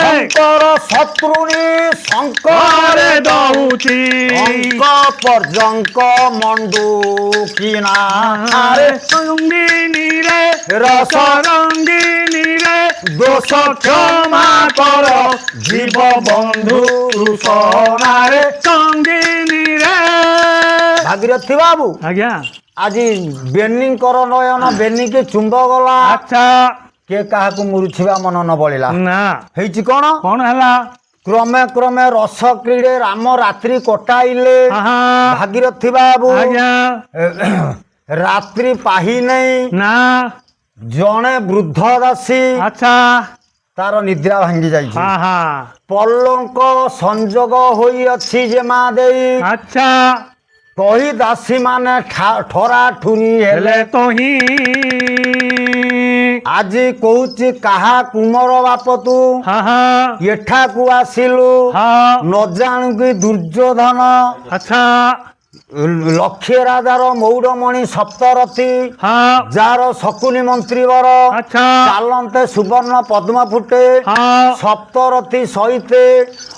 ଶଙ୍କର ଶତ୍ରୁନି ଶଙ୍କର ଦଉଛି ଅଙ୍କ ପର୍ଯ୍ୟଙ୍କ ମଣ୍ଡୁକିନାରେ ରଙ୍ଗିନୀରେ ରସ ରଙ୍ଗିନୀରେ ଦୋଷ କ୍ଷମା କର ଜୀବ ବନ୍ଧୁ ସୋନାରେ ସଙ୍ଗିନୀରେ। ଭାଗୀରଥୀ ବାବୁ ଆଜ୍ଞା ଆଜି ବେନିଙ୍କର ନୟନ ବେନିକି ଚୁମ୍ବ ଗଲା ଆଚ୍ଛା କିଏ କାହାକୁ ମୁରୁଛିବା ମନ ନ ବଳିଲା ନା ହେଇଛି କଣ କଣ ହେଲା କ୍ରମେ କ୍ରମେ ରସ କ୍ରୀଡ଼େ ରାମ ରାତ୍ରି କଟାଇଲେ ଆହା ଭାଗୀରଥୀ ବାବୁ ଆଜ୍ଞା ରାତ୍ରି ପାହି ନେଇ ନା ଜଣେ ବୃଦ୍ଧ ଦାସୀ ଆଚ୍ଛା ତାର ନିଦ୍ରା ଭାଙ୍ଗି ଯାଇଛି ହଁ ହଁ ପଲଙ୍କ ସଂଯୋଗ ହୋଇଅଛି ଯେ ମା ଦେଇ ଆଚ୍ଛା କହି ଦାସୀ ମାନେ ଠରା ଠୁରି ହେଲେ ହେଲେ ତ ହିଁ ଆଜି କହୁଛି କାହା କୁମର ବାପ ତୁ ହଁ ହଁ ଏଠାକୁ ଆସିଲୁ ହଁ ନ ଜାଣୁ କି ଦୁର୍ଯ୍ୟୋଧନ ଆଚ୍ଛା ଲକ୍ଷ୍ୟ ରାଜାର ମୌଡ଼ମଣି ସପ୍ତରଥୀ ହଁ ଯାହାର ଶକୁନି ମନ୍ତ୍ରୀ ବର ଆଚ୍ଛା ଚାଲନ୍ତେ ସୁବର୍ଣ୍ଣ ପଦ୍ମ ଫୁଟେ ହଁ ସପ୍ତରଥୀ ସହିତେ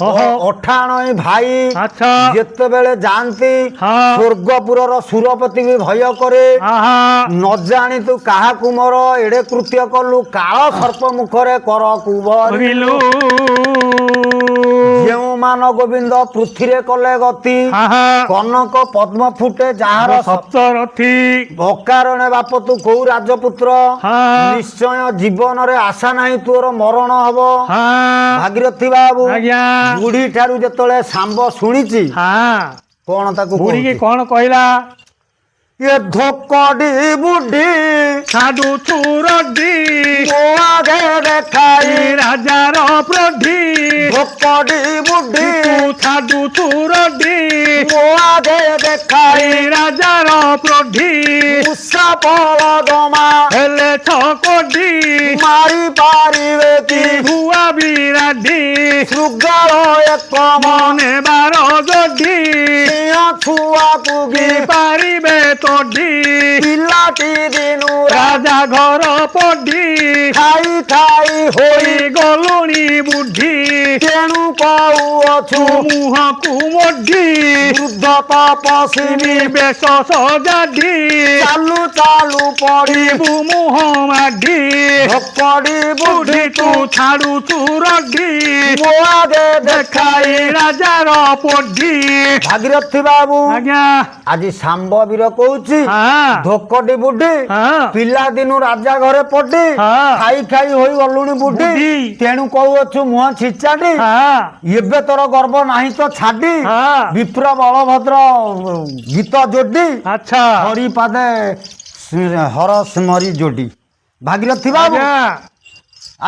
ଓହୋ। ଅଠାଣଇ ଭାଇ ଆଚ୍ଛା ଯେତେବେଳେ ଯାଆନ୍ତି ହଁ ସ୍ୱର୍ଗପୁରର ସୁରପତି ବି ଭୟ କରେ ଆହା ନ ଜାଣି ତୁ କାହାକୁ ମୋର ଏଡେ କୃତ୍ୟ କଲୁ କାଳ ସର୍ପ ମୁଖରେ କର କୁବରିଲୁ ଯେଉଁ ମାନ ଗୋବିନ୍ଦ ପୃଥିରେ କଲେ ଗତି ଆହା କନକ ପଦ୍ମ ଫୁଟେ ଯାହାର ସପ୍ତରଥୀ ଅକାରଣେ ବାପ ତୁ କୋଉ ରାଜପୁତ୍ର ହଁ ନିଶ୍ଚୟ ଜୀବନରେ ଆଶା ନାହିଁ ତୋର ମରଣ ହବ ହଁ ଭାଗୀରଥୀ ବାବୁ ଆଜ୍ଞା ବୁଢୀ ଠାରୁ ଯେତେବେଳେ ଶାମ୍ବ ଶୁଣିଛି ହଁ କଣ ତାକୁ ବୁଢୀକି କହୁଛି? କଣ କହିଲା ଏ ଧୋକଡି ବୁଢୀ ସାଧୁ ଚୁରଡି ମୋ ଆଗେ ଦେଖାଇ ରାଜାର ପ୍ରଢି ଧୋକଡି ବୁଢୀ ତୁ ସାଧୁ ଚୁରଡି ମୋ ଆଗେ ଦେଖାଇ ରାଜାର ପ୍ରଢି ଉଷା ଫଳ ଦମା ହେଲେ ଛକଡି ମାରି ପାରିବେ କି ଭୁଆ ବିରାଧି ଶୃଗାଳ ଏକ ମନେ ବାର ଯୋଡି ସିଂହ ଛୁଆକୁ ବି ପାରିବେ ତୋଡି ପିଲାଟି ଦିନୁ ରାଜା ଘର ପଡି ଖାଇ ଖାଇ ହୋଇ ଗଲୁଣି ବୁଢୀ ତେଣୁ କହୁଅଛୁ ମୁହଁକୁ ମୋଢି ବୃଦ୍ଧ ତପସ୍ୱିନୀ ବେଶ ସଜାଡି ଚାଲୁ ଚାଲୁ ପଡି ମୁହଁ ମାଢି ଧୋକଡି ବୁଢୀ ବୁଢୀ ତୁ ଛାଡୁଛୁ ରଢି ମୋ ଆଗେ ଦେଖାଇ ରାଜାର ପଢି ଭାଗୀରଥୀ ବାବୁ ଆଜ୍ଞା ଆଜି ଶାମ୍ବ ବୀର କହୁଛି ହଁ ଧୋକଟି ବୁଢୀ ହଁ ପିଲାଦିନୁ ରାଜା ଘରେ ପଡି ହଁ। ଖାଇ ଖାଇ ହୋଇ ଗଲୁଣି ବୁଢୀ ବୁଢୀ। ତେଣୁ କହୁଅଛୁ ମୁହଁ ଛିଚାଡି ହଁ ଏବେ ତୋର ଗର୍ବ ନାହିଁ ତ ଛାଡି ହଁ ବିପ୍ର ବଳଭଦ୍ର ଗୀତ ଯୋଡି ଆଚ୍ଛା ହରିପାଦେ ହର ସ୍ମରି ଯୋଡି ଭାଗୀରଥୀ ବାବୁ ଆଜ୍ଞା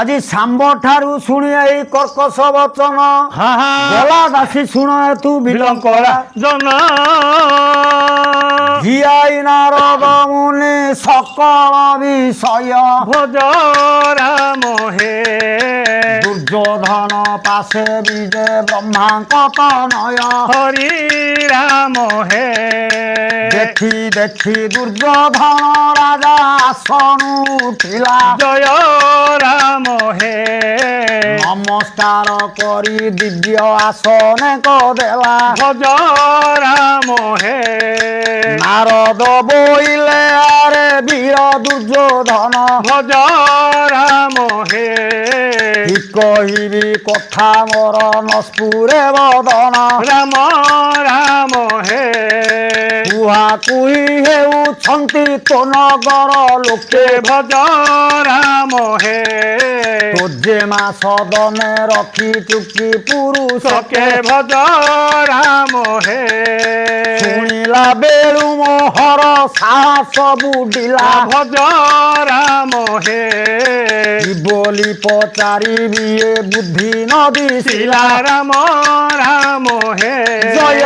ଆଜି ଶାମ୍ବ ଠାରୁ ଶୁଣି ଏଇ କର୍କଶ ବଚନ ହଁ ହଁ ଗଲା ଦାସୀ ଶୁଣ ତୁ ବିଲଙ୍କଳା ଜନ ଝିଆଇ ନାରଦ ମୁନି ସକଳ ବିଷୟ ଭୋଜ ରାମ ହେ ଦୁର୍ଯ୍ୟୋଧନ ପାଶେ ବିଜେ ବ୍ରହ୍ମାଙ୍କ ତନୟ ହରି ରାମ ହେ ଦେଖି ଦେଖି ଦୁର୍ଯ୍ୟୋଧନ ରାଜା ଆସନୁ ଉଠିଲା ଜୟ ରାମ ହେ ନମସ୍କାର କରି ଦିବ୍ୟ ଆସନେ କଦେଲା ଭଜ ରାମ ହେ ନାରଦ ବୋଇଲେ ଆରେ ବୀର ଦୁର୍ଯ୍ୟୋଧନ ଭଜ ରାମ ହେ କି କହିବି କଥା ମୋର ନସ୍ପୁରେ ବଦନ ରାମ ରାମ ହେ କୁହା କୁହି ହେଉଛନ୍ତି ତୋ ନଗର ଲୋକେ ଭଜ ରାମ ହେ ତୋ ଜେମା ସଦନେ ରଖି ଚୁକି ପୁରୁଷ ସକେ ଭଜ ରାମ ହେ ଶୁଣିଲା ବେଳୁ ମୋହର ସାହସ ବୁଡ଼ିଲା ଭଜ ରାମ ହେ କି ବୋଲି ପଚାରିବି ଏ ବୁଦ୍ଧି ନ ଦିଶିଲା ଶିଲା ରାମ ରାମ ହେ ଜୟ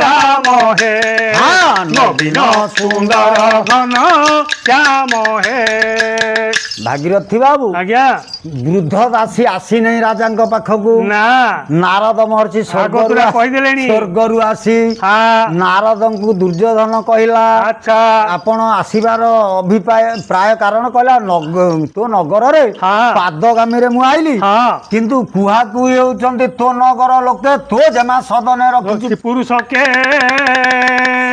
ରାମ ହେ ହଁ, ନବୀନ ସୁନ୍ଦର ଘନ ଶ୍ୟାମ ହେ ଭାଗିରଥୀ ବାବୁ ଆଜ୍ଞା ବୃଦ୍ଧ ଦାସୀ ଆସି ନାହିଁ ରାଜାଙ୍କ ପାଖକୁ ନା ନାରଦ ମହର୍ଷି ଆଗତୁରା କହିଦେଲେଣି। ସ୍ୱର୍ଗରୁ ଆସି ହଁ ନାରଦଙ୍କୁ ଦୁର୍ଯ୍ୟୋଧନ କହିଲା ଆଚ୍ଛା ଆପଣ ଆସିବାର ପ୍ରାୟ କାରଣ କହିଲା ତୋ ନଗରରେ ହଁ। ପାଦଗାମୀରେ ମୁଁ ଆଇଲି ହଁ କିନ୍ତୁ କୁହାକୁହି ହେଉଛନ୍ତି ତୋ ନଗର ଲୋକେ ତୋ ଜମା ସଦନେ ରଖିଛୁ ପୁରୁଷ କେ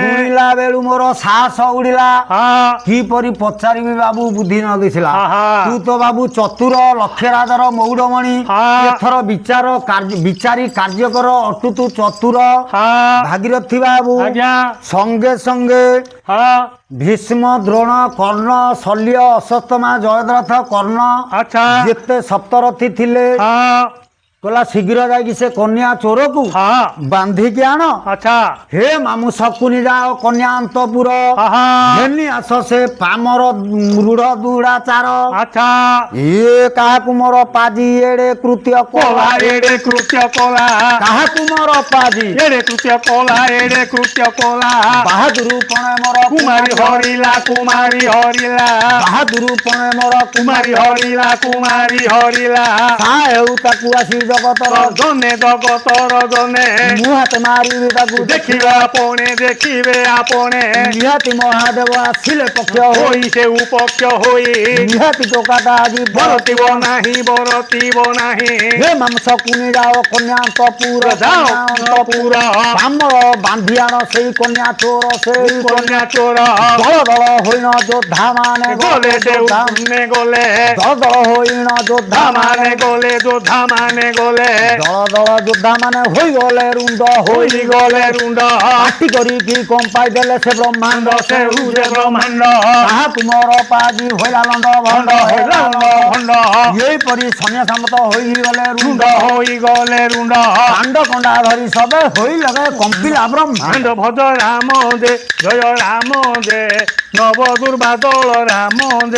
ଶୁଣିଲା ବେଳୁ ମୋର ସାହସ ଉଡ଼ିଲା ହଁ କିପରି ପଚାରିବି ବାବୁ ବୁଦ୍ଧି ନ ଦିଶିଲା ଆହା। ତୁ ତ ବାବୁ ଚତୁର ଲକ୍ଷରାଜର ମଉଡ଼ମଣି ହଁ। ଏଥର ବିଚାରି କାର୍ଯ୍ୟ କର ଅଟୁ ତୁ ଚତୁର ହଁ ଭାଗିରଥୀ ବାବୁ ଆଜ୍ଞା ସଙ୍ଗେ ସଙ୍ଗେ ହଁ ଭୀଷ୍ମ ଦ୍ରୋଣ କର୍ଣ୍ଣ ଶଲ୍ୟ ଅଶ୍ୱତ୍ଥମା ଜୟଦ୍ରଥ କର୍ଣ୍ଣ ଆଚ୍ଛା ଯେତେ ସପ୍ତରଥୀ ଥିଲେ ହଁ କହିଲା ଶୀଘ୍ର ଯାଇକି ସେ କନ୍ୟା ଚୋରକୁ ହଁ ବାନ୍ଧିକି ଆଣ ଆଚ୍ଛା ହେ ମାମୁ ଶକୁନି ଯାଅ କନ୍ୟା ଅନ୍ତପୁର ହଁ ଘେନି ଆସ ସେ ପାମର ମୃଢ ଦୁରାଚାର ଆଚ୍ଛା ଇଏ କାହାକୁ ମୋର ପାଜି ଏଡେ କୃତ୍ୟ କଲା କଲା ଏଡେ କୃତ୍ୟ କଲା କାହାକୁ ମୋର ପାଜି ଏଡେ କୃତ୍ୟ କଲା ଏଡେ କୃତ୍ୟ କଲା ବାହାଦୁରୁ ପଣେ ମୋର କୁମାରୀ ହରିଲା କୁମାରୀ ହରିଲା ବାହାଦୁରୁ ପଣେ ମୋର କୁମାରୀ ହରିଲା କୁମାରୀ ହରିଲା ତା ହେଉ ତାକୁ ଆସି ଜଗତର ଜନେ ଜଗତର ଜନେ ମୁଁ ହାତେ ମାରିବି ତାକୁ ଦେଖିବେ ଆପणे ଦେଖିବେ ଆପणे ନିହାତି ମହାଦେବ ଆସିଲେ ପକ୍ଷ ହୋଇ ସେ ଉପକ୍ଷ ହୋଇ ନିହାତି ଟୋକାଟା ଆଜି ବରତିବ ନାହିଁ ବରତିବ ନାହିଁ ହେ ମାଂସ କୁନି ଯାଅ କନ୍ୟା ଅନ୍ତପୁର ଯାଅ ଅନ୍ତପୁର ଆମର ବାନ୍ଧି ଆଣ ସେଇ କନ୍ୟା ଚୋର ସେଇ କନ୍ୟା ଚୋର ଦଳ ଦଳ ହୋଇନ ଯୋଦ୍ଧା ମାନେ ଗଲେ ଦେଉନେ ଗଲେ ଦଳ ଦଳ ହୋଇନ ଯୋଦ୍ଧା ମାନେ ଗଲେ ଯୋଦ୍ଧା ମାନେ ଗଲେ ଦଳ ଦଳ ଯୋଦ୍ଧା ମାନେ ହୋଇଗଲେ ରୁଣ୍ଡ ହୋଇଗଲେ ରୁଣ୍ଡ ପାଟି କରିକି କମ୍ପାଇ ଦେଲେ ସେ ବ୍ରହ୍ମାଣ୍ଡ ସେ ଉଜେ ବ୍ରହ୍ମାଣ୍ଡ ତାହାକୁ ମୋର ପାଜି ହୋଇଲା ଲଣ୍ଡ ଭଣ୍ଡ ହେଲା ଭଣ୍ଡ ଏଇପରି ସନ୍ନ୍ୟାସ ମତ ହୋଇଗଲେ ରୁଣ୍ଡ ରୁଣ୍ଡ ହୋଇଗଲେ ରୁଣ୍ଡ କାଣ୍ଡ କଣ୍ଡା ଧରି ସବେ ହୋଇଗଲେ କମ୍ପିଲା ବ୍ରହ୍ମାଣ୍ଡ ଭଜ ରାମ ଦେ ଜୟ ରାମ ଦେ ନବ ଦୁର୍ବାଦଳ ରାମ ଦେ